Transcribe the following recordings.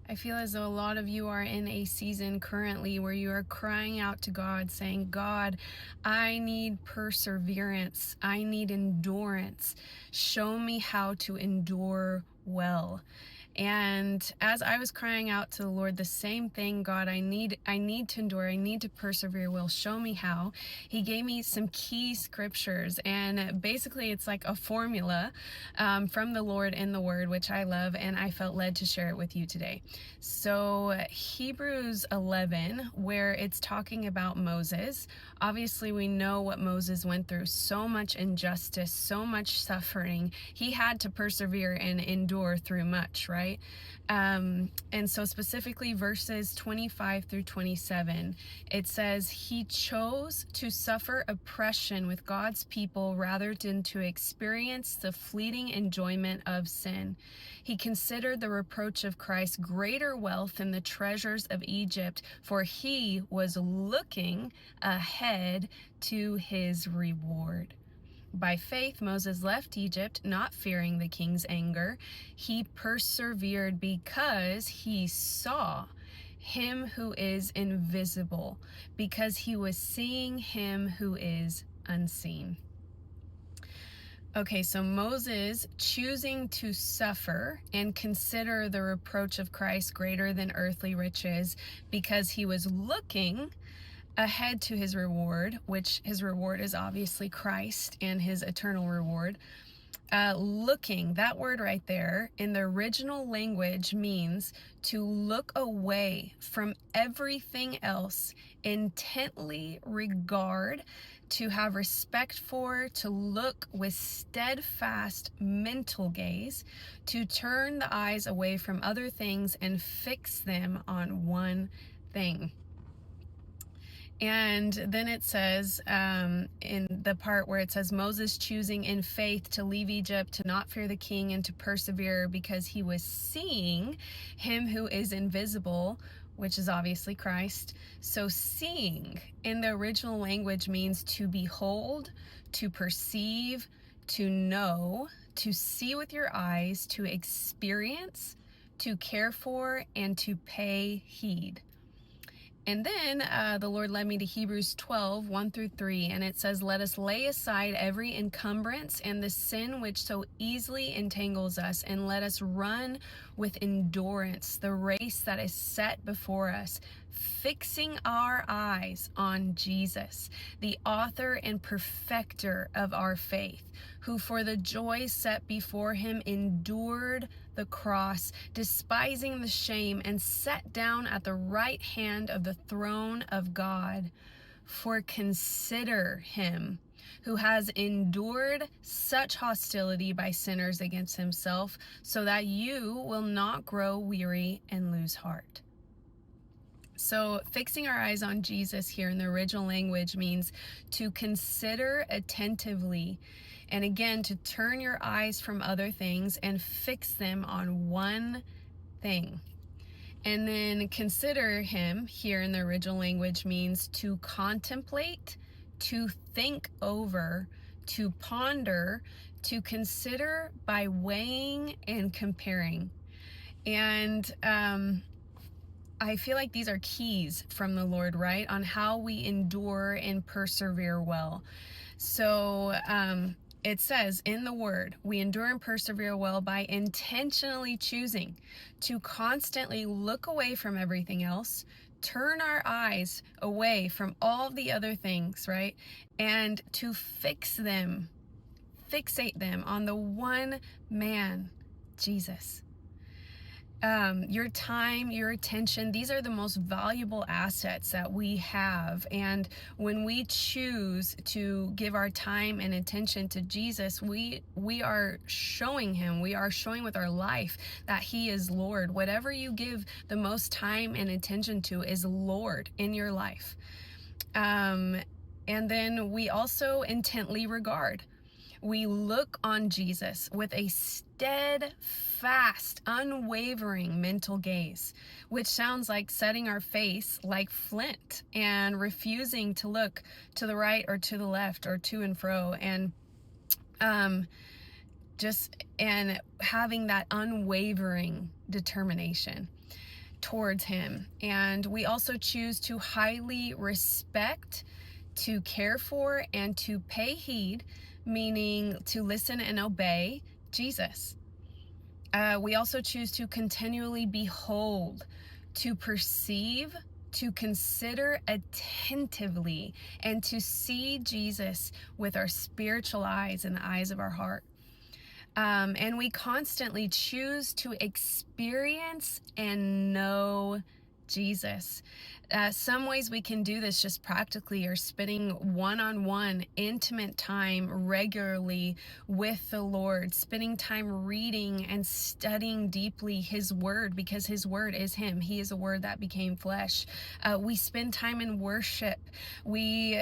I feel as though a lot of you are in a season currently where you are crying out to God, saying, God, I need perseverance. I need endurance. Show me how to endure well. And as I was crying out to the Lord, the same thing, God, I need to endure. I need to persevere well. Show me how. He gave me some key scriptures, and basically it's like a formula from the Lord in the Word, which I love, and I felt led to share it with you today. So Hebrews 11, where it's talking about Moses. Obviously, we know what Moses went through. So much injustice, so much suffering. He had to persevere and endure through much, right? And so specifically verses 25 through 27, it says, he chose to suffer oppression with God's people rather than to experience the fleeting enjoyment of sin. He considered the reproach of Christ greater wealth than the treasures of Egypt, for he was looking ahead to his reward. By faith, Moses left Egypt, not fearing the king's anger. He persevered because he saw him who is invisible, because he was seeing him who is unseen. Okay, so Moses choosing to suffer and consider the reproach of Christ greater than earthly riches because he was looking ahead to his reward, which his reward is obviously Christ and his eternal reward. Looking, that word right there in the original language means to look away from everything else, intently regard, to have respect for, to look with steadfast mental gaze, to turn the eyes away from other things and fix them on one thing. And then it says in the part where it says Moses choosing in faith to leave Egypt, to not fear the king, and to persevere because he was seeing him who is invisible, which is obviously Christ. So seeing in the original language means to behold, to perceive, to know, to see with your eyes, to experience, to care for, and to pay heed. And then the Lord led me to Hebrews 12, 1 through 3, and it says, let us lay aside every encumbrance and the sin which so easily entangles us, and let us run with endurance the race that is set before us, fixing our eyes on Jesus, the author and perfecter of our faith, who for the joy set before him endured the cross, despising the shame, and sat down at the right hand of the throne of God. For consider him who has endured such hostility by sinners against himself, so that you will not grow weary and lose heart. So fixing our eyes on Jesus here in the original language means to consider attentively, and again, to turn your eyes from other things and fix them on one thing. And then consider him here in the original language means to contemplate, to think over, to ponder, to consider by weighing and comparing. And I feel like these are keys from the Lord, right? On how we endure and persevere well. So it says in the Word, we endure and persevere well by intentionally choosing to constantly look away from everything else, turn our eyes away from all the other things, right? And to fixate them on the one man, Jesus. Your time, your attention, these are the most valuable assets that we have. And when we choose to give our time and attention to Jesus, we are showing him, we are showing with our life that he is Lord. Whatever you give the most time and attention to is Lord in your life. And then we also intently regard. We look on Jesus with a steadfast, unwavering mental gaze, which sounds like setting our face like flint and refusing to look to the right or to the left or to and fro, and having that unwavering determination. towards him. And we also choose to highly respect, to care for, and to pay heed, meaning to listen and obey Jesus. We also choose to continually behold, to perceive, to consider attentively, and to see Jesus with our spiritual eyes and the eyes of our heart. And we constantly choose to experience and know Jesus. Some ways we can do this just practically are spending one-on-one intimate time regularly with the Lord, spending time reading and studying deeply his word, because his word is him. He is a word that became flesh. We spend time in worship. We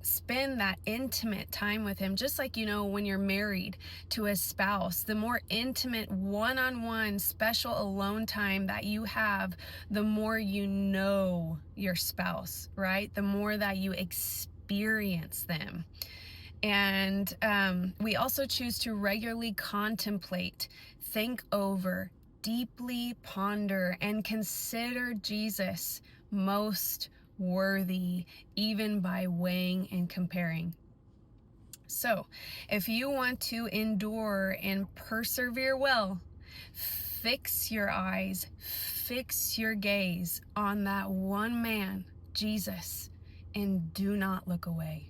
spend that intimate time with him, just like, when you're married to a spouse, the more intimate one-on-one special alone time that you have, the more you know your spouse, right? The more that you experience them. And we also choose to regularly contemplate, think over, deeply ponder, and consider Jesus most worthy, even by weighing and comparing. So, if you want to endure and persevere well, fix your eyes, fix your gaze on that one man, Jesus, and do not look away.